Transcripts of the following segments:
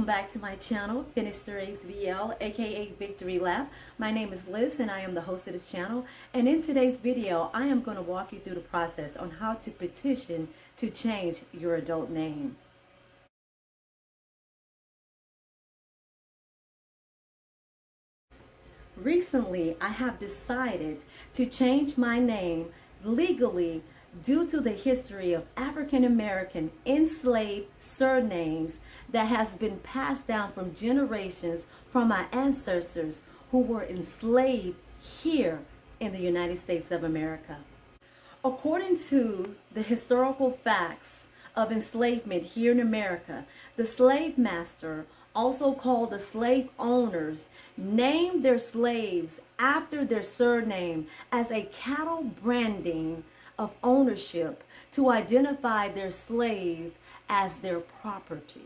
back to my channel, FinishTheRace VL, aka Victory Lap. My name is Liz and I am the host of this channel. And in today's video, I am going to walk you through the process on how to petition to change your adult name. Recently, I have decided to change my name legally due to the history of African American enslaved surnames that has been passed down from generations from my ancestors who were enslaved here in the United States of America. According to the historical facts of enslavement here in America, the slave master, also called the slave owners, named their slaves after their surname as a cattle branding of ownership to identify their slave as their property.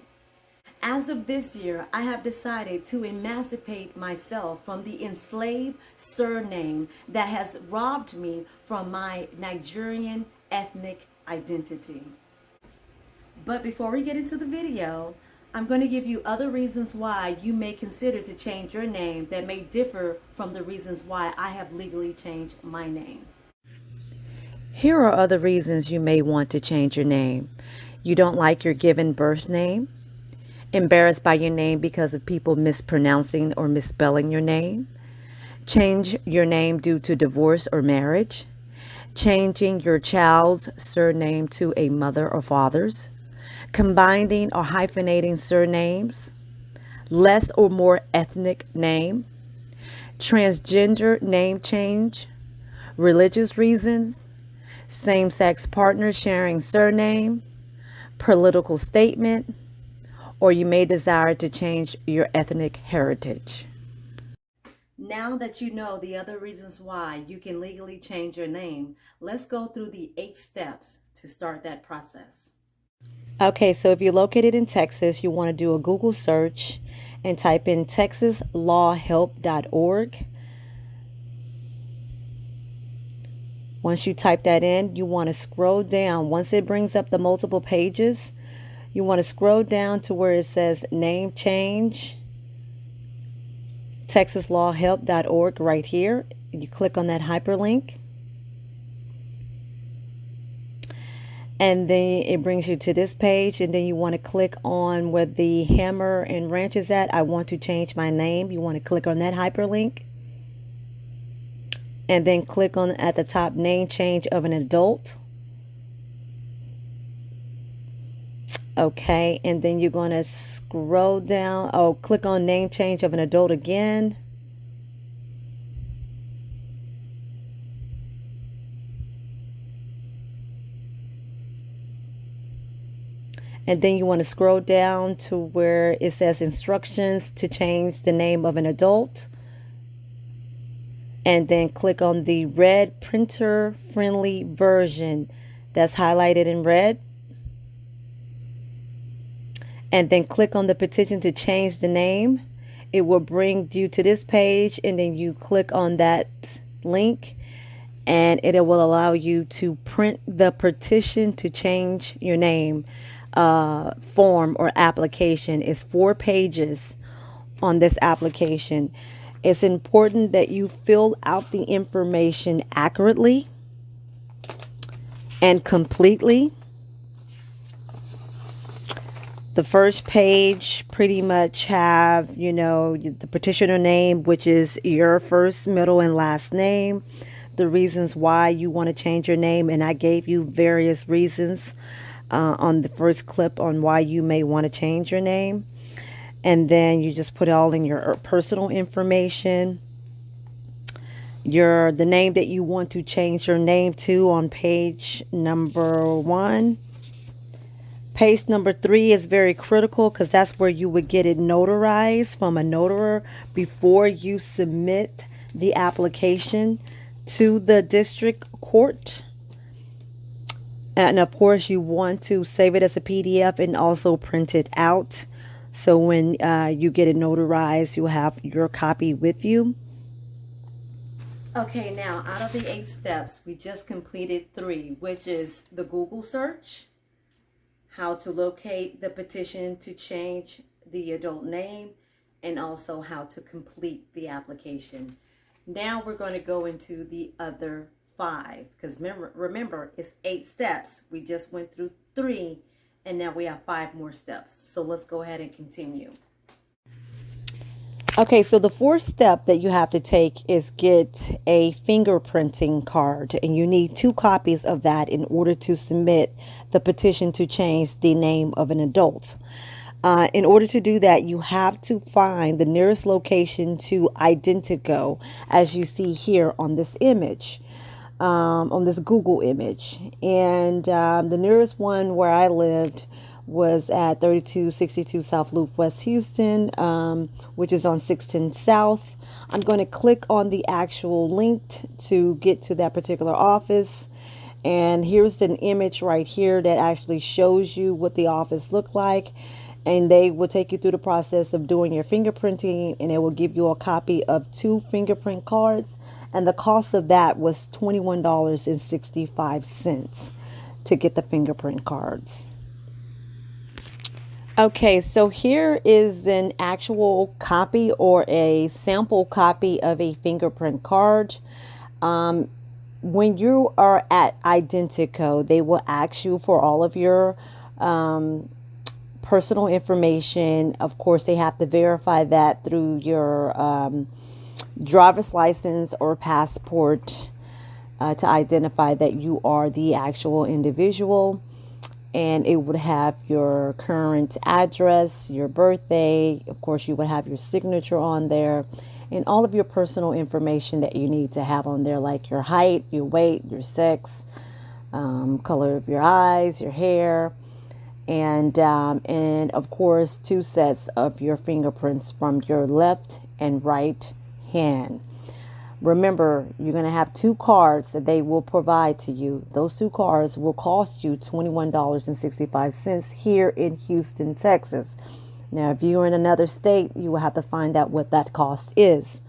As of this year, I have decided to emancipate myself from the enslaved surname that has robbed me from my Nigerian ethnic identity. But before we get into the video, I'm going to give you other reasons why you may consider to change your name that may differ from the reasons why I have legally changed my name. Here are other reasons you may want to change your name. You don't like your given birth name, embarrassed by your name because of people mispronouncing or misspelling your name, change your name due to divorce or marriage, changing your child's surname to a mother or father's, combining or hyphenating surnames, less or more ethnic name, transgender name change, religious reasons, same-sex partner sharing surname, political statement, or you may desire to change your ethnic heritage. Now that you know the other reasons why you can legally change your name, let's go through the 8 steps to start that process. Okay, so if you're located in Texas, you want to do a Google search and type in texaslawhelp.org. Once you type that in, you want to scroll down. Once it brings up the multiple pages, you want to scroll down to where it says name change, texaslawhelp.org right here. You click on that hyperlink. And then it brings you to this page, and then you want to click on where the hammer and wrench is at. I want to change my name. You want to click on that hyperlink. And then click on at the top name change of an adult. Okay, and then you're going to scroll down. Oh, click on name change of an adult again. And then you want to scroll down to where it says instructions to change the name of an adult. And then click on the red printer friendly version that's highlighted in red. And then click on the petition to change the name. It will bring you to this page, and then you click on that link and it will allow you to print the petition to change your name form or application. Is 4 pages on this application. It's important that you fill out the information accurately and completely. The first page pretty much have, the petitioner name, which is your first, middle, and last name, the reasons why you want to change your name, and I gave you various reasons on the first clip on why you may want to change your name. And then you just put all in your personal information, the name that you want to change your name to on page number 1. Page number 3 is very critical because that's where you would get it notarized from a notary before you submit the application to the district court. And of course, you want to save it as a PDF and also print it out. So when you get it notarized, you'll have your copy with you. Okay, now out of the 8 steps, we just completed 3, which is the Google search, how to locate the petition to change the adult name, and also how to complete the application. Now we're going to go into the other 5, because remember, it's 8 steps. We just went through 3, and now we have 5 more steps. So let's go ahead and continue. Okay, so the 4th step that you have to take is get a fingerprinting card, and you need 2 copies of that in order to submit the petition to change the name of an adult. In order to do that, you have to find the nearest location to Identico, as you see here on this image, on this Google image. And the nearest one where I lived was at 3262 South Loop, West Houston, which is on 610 South. I'm going to click on the actual link to get to that particular office. And here's an image right here that actually shows you what the office looked like. And they will take you through the process of doing your fingerprinting, and it will give you a copy of 2 fingerprint cards. And the cost of that was $21.65 to get the fingerprint cards. Okay, so here is an actual copy or a sample copy of a fingerprint card. When you are at Identico, they will ask you for all of your personal information. Of course, they have to verify that through your driver's license or passport to identify that you are the actual individual. And it would have your current address, your birthday. Of course, you would have your signature on there, and all of your personal information that you need to have on there, like your height, your weight, your sex, color of your eyes, your hair, and of course 2 sets of your fingerprints from your left and right hand. Remember, you're going to have 2 cards that they will provide to you. Those 2 cards will cost you $21.65 here in Houston, Texas. Now, if you're in another state, you will have to find out what that cost is.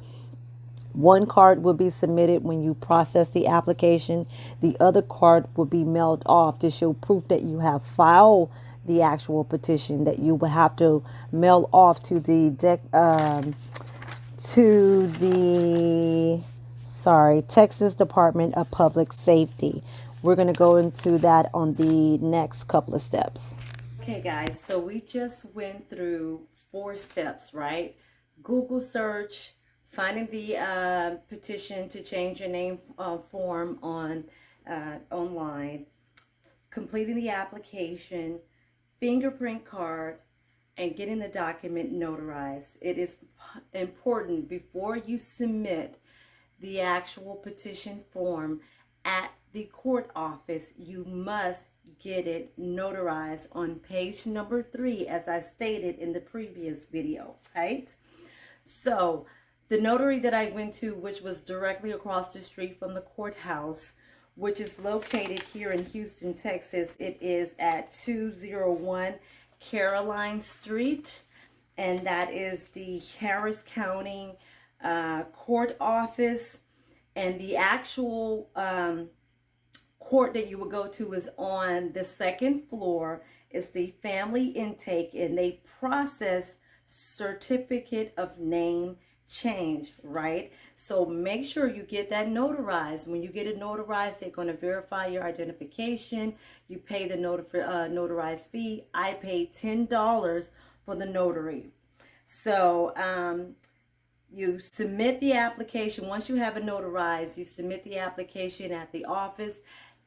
1 card will be submitted when you process the application. The other card will be mailed off to show proof that you have filed the actual petition, that you will have to mail off to the Texas Department of Public Safety. We're going to go into that on the next couple of steps. Okay, guys, so we just went through 4 steps, right? Google search, finding the petition to change your name form online, completing the application, fingerprint card, and getting the document notarized. It is important before you submit the actual petition form at the court office, you must get it notarized on page number 3, as I stated in the previous video, right? So the notary that I went to, which was directly across the street from the courthouse, which is located here in Houston, Texas, it is at 201 Caroline Street, and that is the Harris County court office. And the actual court that you will go to is on the 2nd floor. It's the family intake, and they process certificate of name change, right? So make sure you get that notarized. When you get it notarized, they're going to verify your identification. You pay the notarized fee. I paid $10 for the notary. So you submit the application. Once you have it notarized, you submit the application at the office.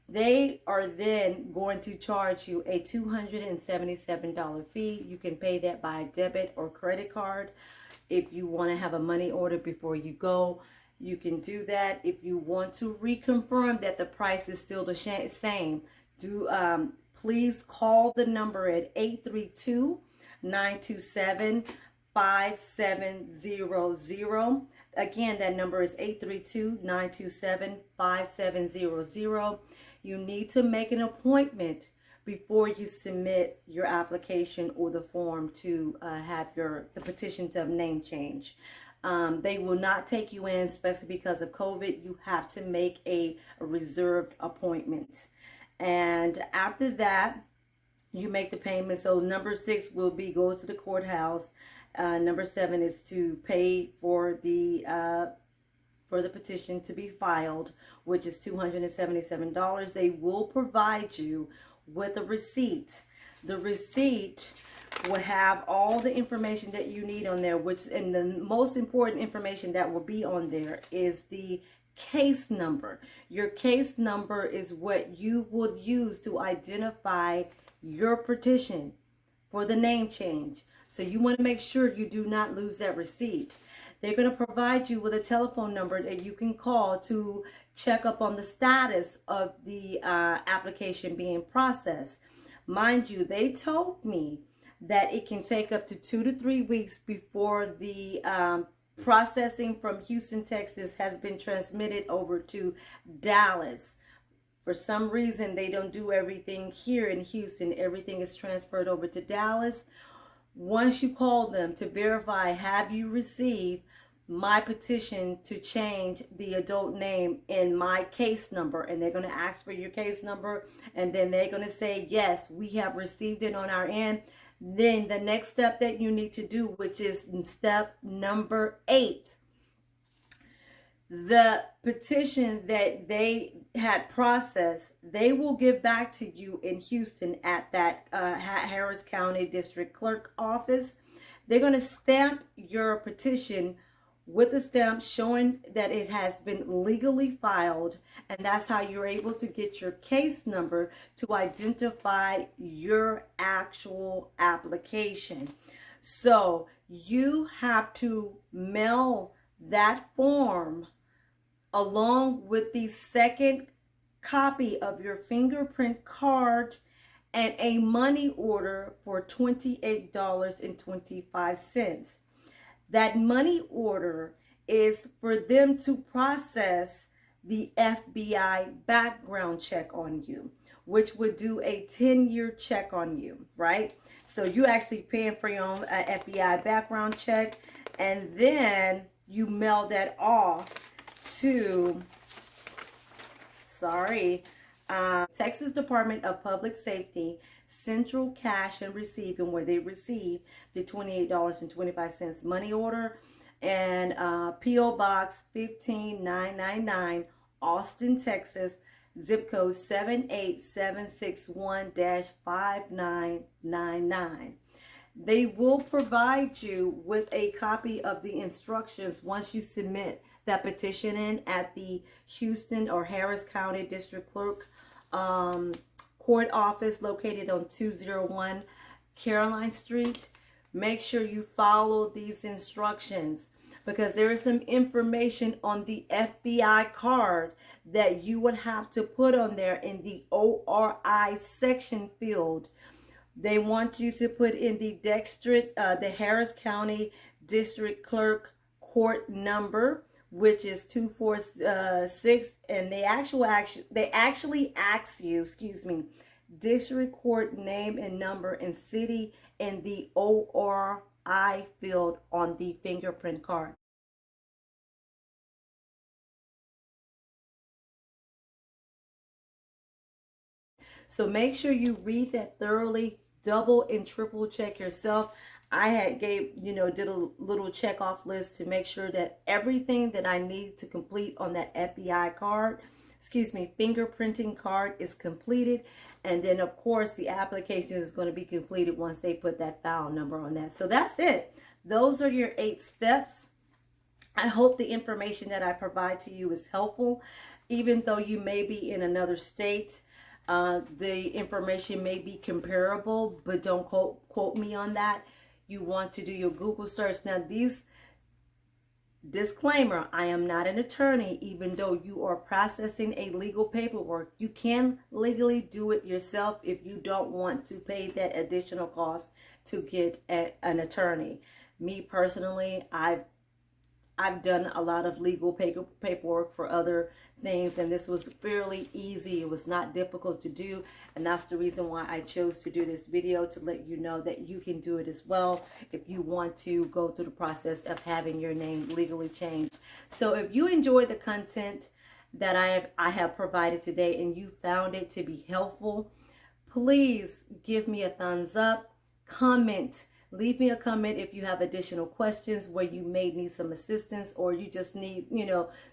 They are then going to charge you a $277 fee. You can pay that by debit or credit card. If you want to have a money order before you go, you can do that. If you want to reconfirm that the price is still the same, please call the number at 832-927-5700. Again, that number is 832-927-5700. You need to make an appointment before you submit your application or the form to have the petition to name change. They will not take you in, especially because of COVID. You have to make a reserved appointment. And after that, You make the payment. So number 6 will be go to the courthouse. Number 7 is to pay for the petition to be filed, which is $277. They will provide you with a receipt. The receipt will have all the information that you need on there, and the most important information that will be on there is the case number. Your case number is what you would use to identify your petition for the name change. So you want to make sure you do not lose that receipt. They're going to provide you with a telephone number that you can call to check up on the status of the application being processed. Mind you, they told me that it can take up to 2 to 3 weeks before the processing from Houston, Texas has been transmitted over to Dallas. For some reason, they don't do everything here in Houston. Everything is transferred over to Dallas. Once you call them to verify, have you received my petition to change the adult name in my case number? And they're going to ask for your case number, and then they're going to say, yes, we have received it on our end. Then the next step that you need to do, which is step number 8, the petition that they had processed, they will give back to you in Houston at that Harris County District Clerk office. They're going to stamp your petition with a stamp showing that it has been legally filed, and that's how you're able to get your case number to identify your actual application. So you have to mail that form along with the second copy of your fingerprint card and a money order for $28.25. That money order is for them to process the FBI background check on you, which would do a 10-year check on you, right? So you actually paying for your own FBI background check, and then you mail that off to, Texas Department of Public Safety, Central Cash and Receiving, where they receive the $28.25 money order, and P.O. Box 15999, Austin, Texas, zip code 78761-5999. They will provide you with a copy of the instructions once you submit that petition in at the Houston or Harris County District Clerk Court office located on 201 Caroline Street. Make sure you follow these instructions, because there is some information on the FBI card that you would have to put on there in the ORI section field. They want you to put in the the Harris County District Clerk Court number, which is 246, and they actually ask you, district court name and number and city in the ORI field on the fingerprint card. So make sure you read that thoroughly, double and triple check yourself. I had did a little check off list to make sure that everything that I need to complete on that FBI card, fingerprinting card, is completed. And then of course the application is going to be completed once they put that file number on that. So that's it. Those are your 8 steps. I hope the information that I provide to you is helpful. Even though you may be in another state, the information may be comparable, but don't quote me on that. You want to do your Google search. Now, disclaimer, I am not an attorney. Even though you are processing a legal paperwork, you can legally do it yourself if you don't want to pay that additional cost to get an attorney. Me personally, I've done a lot of legal paperwork for other things, and this was fairly easy. It was not difficult to do, and that's the reason why I chose to do this video, to let you know that you can do it as well if you want to go through the process of having your name legally changed. So if you enjoyed the content that I have provided today and you found it to be helpful, Please give me a thumbs up, comment, leave me a comment if you have additional questions where you may need some assistance, or you just need,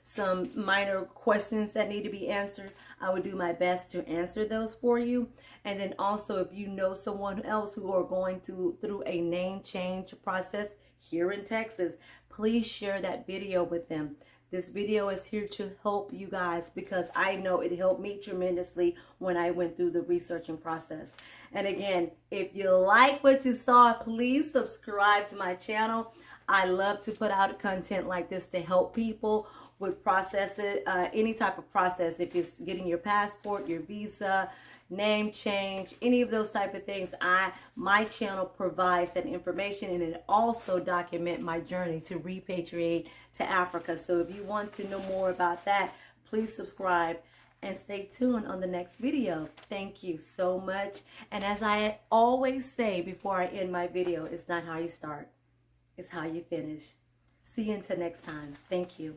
some minor questions that need to be answered. I would do my best to answer those for you. And then also, if you know someone else who are going through a name change process here in Texas, please share that video with them. This video is here to help you guys, because I know it helped me tremendously when I went through the researching process. And again, if you like what you saw, please subscribe to my channel. I love to put out content like this to help people with processes, any type of process. If it's getting your passport, your visa, name change, any of those type of things, my channel provides that information, and it also document my journey to repatriate to Africa. So if you want to know more about that, please subscribe and stay tuned on the next video. Thank you so much. And as I always say before I end my video, it's not how you start, it's how you finish. See you until next time. Thank you.